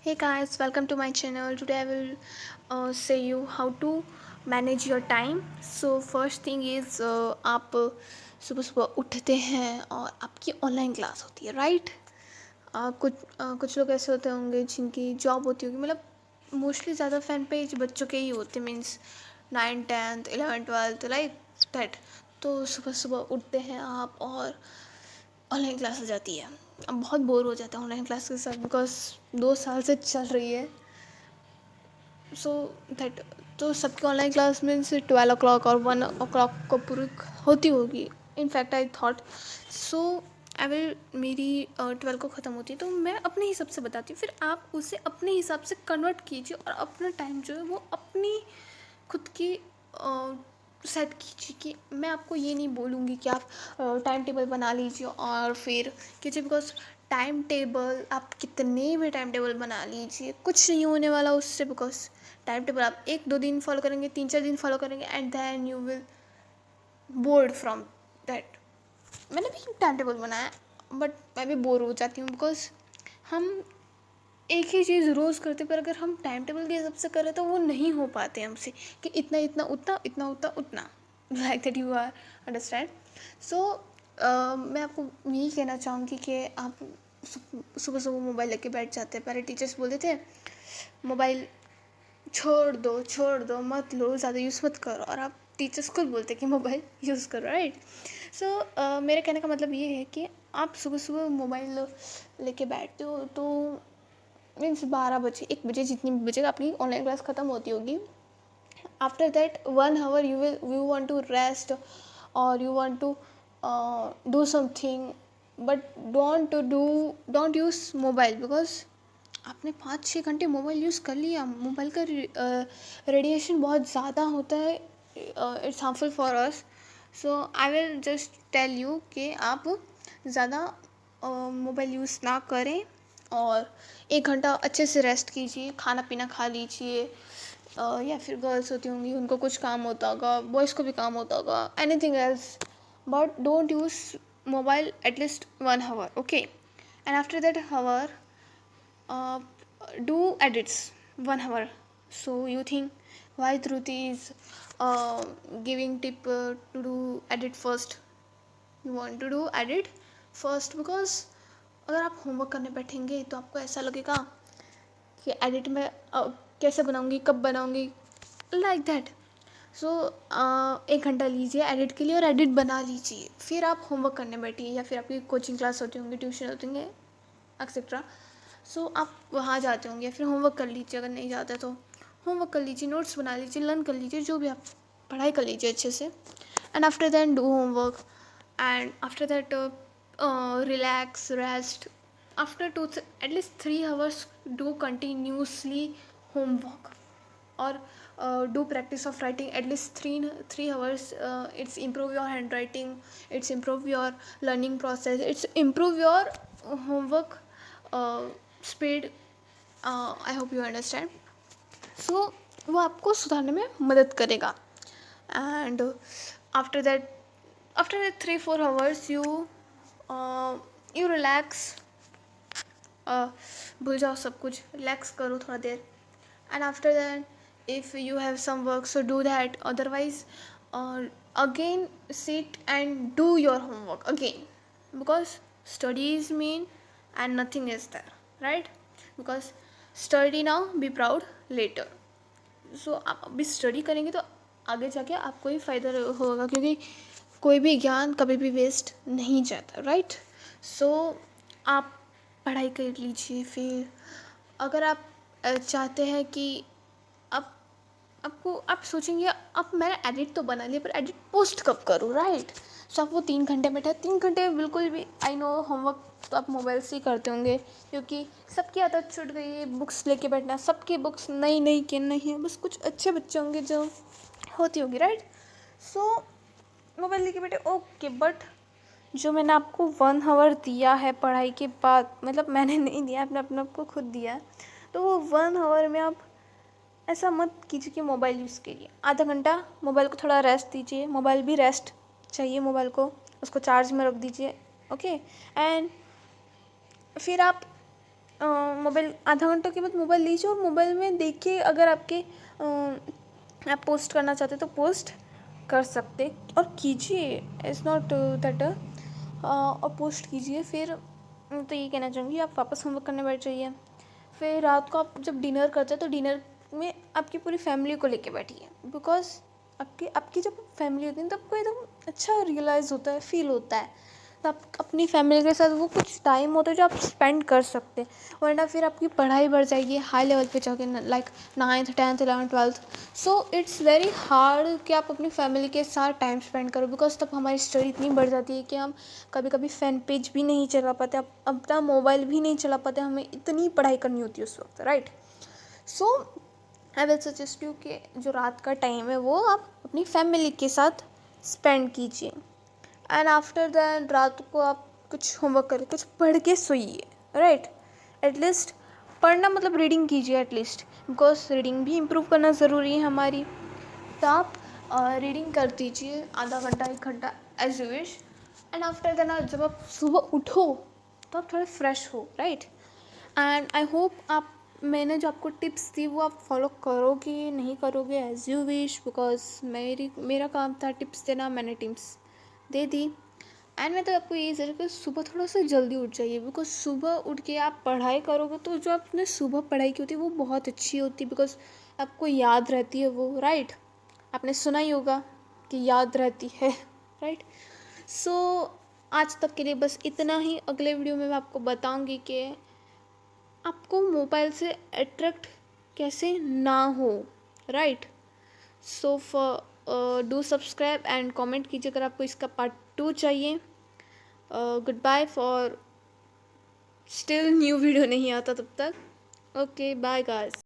Hey guys, welcome to my channel. Today I will say you how to manage your time. So first thing is आप सुबह सुबह उठते हैं और आपकी ऑनलाइन क्लास होती है, राइट? कुछ लोग ऐसे होते होंगे जिनकी जॉब होती होगी, मतलब मोस्टली ज़्यादा फैन पेज बच्चों के ही होते, means 9th 10th 11th 12th like that. तो सुबह सुबह उठते हैं आप और ऑनलाइन क्लास हो जाती है। अब बहुत बोर हो जाता है ऑनलाइन क्लास के साथ, बिकॉज 2 साल से चल रही है। सो दैट, तो सबकी ऑनलाइन क्लास मीन्स 12 o'clock और 1 o'clock को पूरी होती होगी। In fact I thought so I will मेरी 12 को ख़त्म होती है, तो मैं अपने हिसाब से बताती हूँ, फिर आप उसे अपने हिसाब से कन्वर्ट कीजिए और अपना टाइम जो है वो अपनी खुद की सेट कीजिए। कि मैं आपको ये नहीं बोलूँगी कि आप टाइम टेबल बना लीजिए और फिर कीजिए, बिकॉज टाइम टेबल आप कितने भी टाइम टेबल बना लीजिए कुछ नहीं होने वाला उससे। बिकॉज टाइम टेबल आप 1 2 दिन फॉलो करेंगे, 3 4 दिन फॉलो करेंगे and then you will bored from that. मैंने भी टाइम टेबल बनाया बट मैं भी बोर हो जाती हूँ, बिकॉज हम एक ही चीज़ रोज़ करते, पर अगर हम टाइम टेबल के हिसाब से करें तो वो नहीं हो पाते हमसे, कि इतना इतना उतना इतना उतना उतना like that you are understand. So मैं आपको यही कहना चाहूँगी कि आप सुबह सुबह मोबाइल लेके बैठ जाते हैं। पहले टीचर्स बोलते थे मोबाइल छोड़ दो मत लो, ज़्यादा यूज़ मत करो, और आप टीचर्स खुद बोलते कि मोबाइल यूज़ करो, राइट? सो मेरे कहने का मतलब ये है कि आप सुबह सुबह मोबाइल लेके बैठते हो तो मीन्स 12 बजे 1 बजे जितनी भी बजे अपनी ऑनलाइन क्लास ख़त्म होती होगी। After that 1 hour you want to rest or you want to do something, but don't use mobile, because आपने 5 6 घंटे मोबाइल यूज़ कर लिया। मोबाइल का रेडिएशन बहुत ज़्यादा होता है, it's harmful for us. So I will just tell you कि आप ज़्यादा मोबाइल यूज़ ना करें और 1 घंटा अच्छे से रेस्ट कीजिए, खाना पीना खा लीजिए। या फिर गर्ल्स होती होंगी उनको कुछ काम होता होगा, बॉयज़ को भी काम होता होगा, anything else, but don't use mobile at least 1 hour, okay? And after that hour do edits 1 hour. So you think why Dhruti is giving tip to do edit first? You want to do edit first because अगर आप homework करने बैठेंगे तो आपको ऐसा लगेगा कि edit में कैसे बनाऊंगी, कब बनाऊंगी, लाइक दैट। सो 1 घंटा लीजिए एडिट के लिए और एडिट बना लीजिए, फिर आप होमवर्क करने बैठिए, या फिर आपकी कोचिंग क्लास होती होंगी, ट्यूशन होती होंगे, एक्सेट्रा। सो आप वहाँ जाते होंगे, फिर होमवर्क कर लीजिए, अगर नहीं जाते तो होमवर्क कर लीजिए, नोट्स बना लीजिए, लर्न कर लीजिए, जो भी आप पढ़ाई कर लीजिए अच्छे से। And after that do homework and after that relax rest. After at least 3 hours do continuously homework और do practice of writing at least three hours. It's improve your handwriting, it's improve your learning process, it's improve your homework speed. I hope you understand. So वो आपको सुधारने में मदद करेगा। And after that after that 3 4 hours you relax, भूल जाओ सब कुछ, रिलैक्स करो थोड़ा देर। And after that if you have some work so do that, otherwise again sit and do your homework again, because study is mean and nothing is there, right? Because study now, be proud later. सो आप अभी study करेंगे तो आगे जाके आपको ही फ़ायदा होगा, क्योंकि कोई भी ज्ञान कभी भी वेस्ट नहीं जाता, राइट? सो आप पढ़ाई कर लीजिए। फिर अगर आप चाहते हैं कि आप आप सोचेंगे अब मैंने एडिट तो बना लिया, पर एडिट पोस्ट कब करूँ, राइट? सो आप वो 3 घंटे बैठे, 3 घंटे बिल्कुल भी, आई नो होमवर्क तो आप मोबाइल से ही करते होंगे, क्योंकि सबकी आदत छूट गई है बुक्स लेके बैठना। सबकी बुक्स नई नई के नहीं है, बस कुछ अच्छे बच्चे होंगे जो होती होगी, राइट? सो मोबाइल लेके बैठे, ओके, बट जो मैंने आपको 1 hour दिया है पढ़ाई के बाद, मतलब मैंने नहीं दिया, आपने अपने आप को खुद दिया है, तो वो 1 hour में आप ऐसा मत कीजिए कि मोबाइल यूज़ कीजिए। आधा घंटा मोबाइल को थोड़ा रेस्ट दीजिए, मोबाइल भी रेस्ट चाहिए, मोबाइल को उसको चार्ज में रख दीजिए, ओके? एंड फिर आप मोबाइल आधा घंटा के बाद मोबाइल लीजिए और मोबाइल में देखिए, अगर आपके आप पोस्ट करना चाहते तो पोस्ट कर सकते और कीजिए, इट्स नॉट दैट और पोस्ट कीजिए। फिर तो ये कहना चाहूँगी, आप वापस होमवर्क करने बैठ जाइए। फिर रात को आप जब डिनर करते हैं तो डिनर में आपकी पूरी फैमिली को लेके बैठिए, बिकॉज आपकी आपकी जब फैमिली होती है तो आपको एकदम अच्छा रियलाइज़ होता है, फील होता है। तो आप अपनी फैमिली के साथ वो कुछ टाइम होता है जो आप स्पेंड कर सकते हैं, वरना फिर आपकी पढ़ाई बढ़ जाएगी, हाई लेवल पे जाओगे, like 9th 10th 11th 12th। So it's very hard कि आप अपनी फैमिली के साथ टाइम स्पेंड करो, बिकॉज तब हमारी स्टडी इतनी बढ़ जाती है कि हम कभी कभी फैन पेज भी नहीं चला पाते, अब अपना मोबाइल भी नहीं चला पाते, हमें इतनी पढ़ाई करनी होती है उस वक्त, right. So I will suggest you कि जो रात का टाइम है वो आप अपनी फैमिली के साथ स्पेंड कीजिए। एंड आफ्टर दैट रात को आप कुछ होमवर्क करें, कुछ पढ़ के सोइए, राइट। एटलीस्ट पढ़ना मतलब रीडिंग कीजिए एटलीस्ट, बिकॉज रीडिंग भी इम्प्रूव करना ज़रूरी है हमारी। तो आप रीडिंग कर दीजिए आधा घंटा 1 घंटा as you wish. And after that जब आप सुबह उठो तो आप थोड़े फ्रेश हो, राइट। एंड आई होप आप, मैंने जो आपको टिप्स दी वो आप फॉलो करोगे नहीं करोगे एज यू विश, बिकॉज मेरा काम था टिप्स देना, मैंने टिप्स दे दी। एंड मैं तो आपको यही सजेस्ट कि सुबह थोड़ा सा जल्दी उठ जाइए, बिकॉज सुबह उठ के आप पढ़ाई करोगे तो जो आपने सुबह पढ़ाई की होती है वो बहुत अच्छी होती है, बिकॉज आपको याद रहती है वो, राइट। आपने सुना ही होगा कि याद रहती है, राइट। सो आज तक के लिए बस इतना ही। अगले वीडियो में मैं आपको बताऊंगी कि आपको मोबाइल से अट्रैक्ट कैसे ना हो, right. So do subscribe and comment कीजिए अगर आपको इसका पार्ट 2 चाहिए। Good bye for still new video नहीं आता तब तक। Okay bye guys.